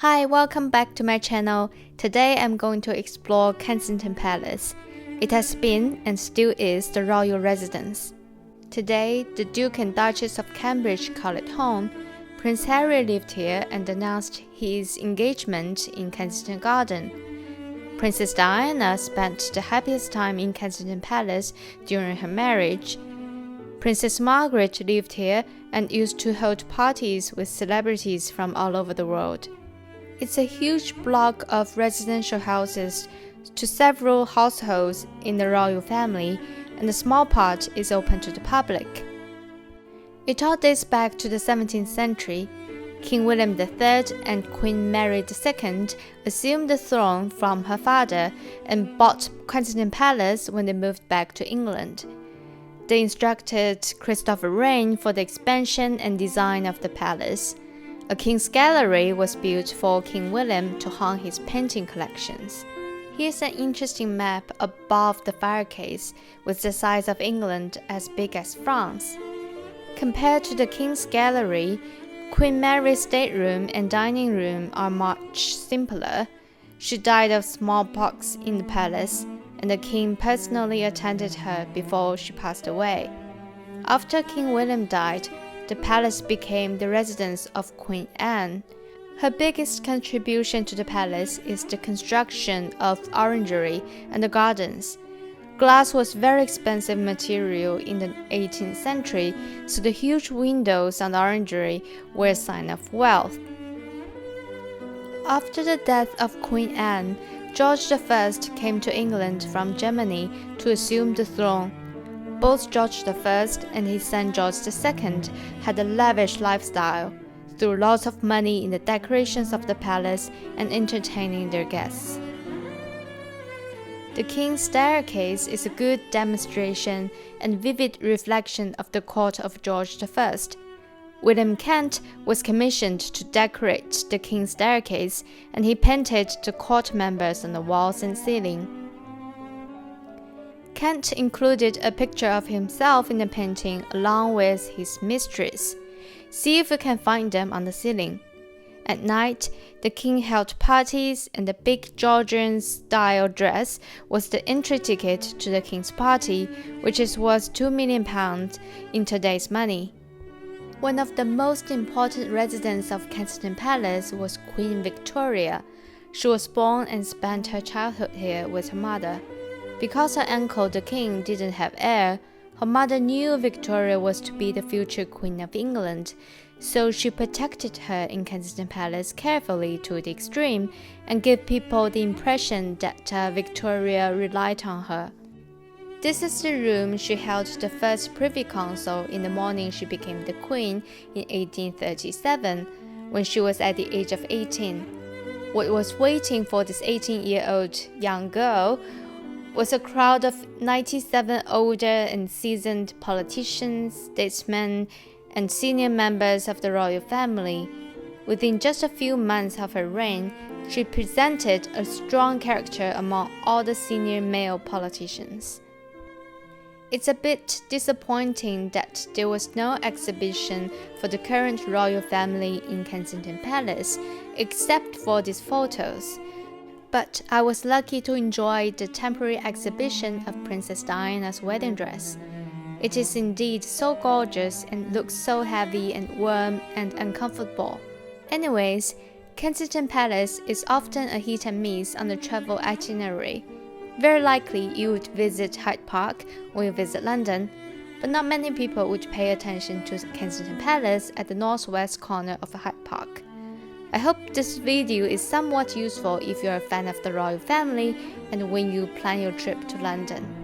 Hi, welcome back to my channel. Today I'm going to explore Kensington Palace. It has been and still is the royal residence. Today, the Duke and Duchess of Cambridge call it home. Prince Harry lived here and announced his engagement in Kensington Garden. Princess Diana spent the happiest time in Kensington Palace during her marriage. Princess Margaret lived here and used to hold parties with celebrities from all over the world. It's a huge block of residential houses to several households in the royal family, and a small part is open to the public. It all dates back to the 17th century. King William III and Queen Mary II assumed the throne from her father and bought Kensington Palace when they moved back to England. They instructed Christopher Wren for the expansion and design of the palace. A King's Gallery was built for King William to hang his painting collections. Here's an interesting map above the fireplace with the size of England as big as France. Compared to the King's Gallery, Queen Mary's stateroom and dining room are much simpler. She died of smallpox in the palace, and the king personally attended her before she passed away. After King William died, the palace became the residence of Queen Anne. Her biggest contribution to the palace is the construction of orangery and the gardens. Glass was very expensive material in the 18th century, so the huge windows on the orangery were a sign of wealth. After the death of Queen Anne, George I came to England from Germany to assume the throne. Both George I and his son George II had a lavish lifestyle, threw lots of money in the decorations of the palace and entertaining their guests. The King's Staircase is a good demonstration and vivid reflection of the court of George I. William Kent was commissioned to decorate the King's Staircase, and he painted the court members on the walls and ceiling. Kent included a picture of himself in the painting along with his mistress. See if you can find them on the ceiling. At night, the king held parties, and the big Georgian-style dress was the entry ticket to the king's party, which is worth £2 million in today's money. One of the most important residents of Kensington Palace was Queen Victoria. She was born and spent her childhood here with her mother. Because her uncle the king didn't have heir, her mother knew Victoria was to be the future Queen of England, so she protected her in Kensington Palace carefully to the extreme and gave people the impression that Victoria relied on her. This is the room she held the first Privy Council in the morning she became the Queen in 1837, when she was at the age of 18. What was waiting for this 18-year-old young girl was a crowd of 97 older and seasoned politicians, statesmen, and senior members of the royal family. Within just a few months of her reign, she presented a strong character among all the senior male politicians. It's a bit disappointing that there was no exhibition for the current royal family in Kensington Palace, except for these photos. But I was lucky to enjoy the temporary exhibition of Princess Diana's wedding dress. It is indeed so gorgeous and looks so heavy and warm and uncomfortable. Anyways, Kensington Palace is often a hit and miss on the travel itinerary. Very likely you would visit Hyde Park when you visit London, but not many people would pay attention to Kensington Palace at the northwest corner of Hyde Park. I hope this video is somewhat useful if you're a fan of the royal family and when you plan your trip to London.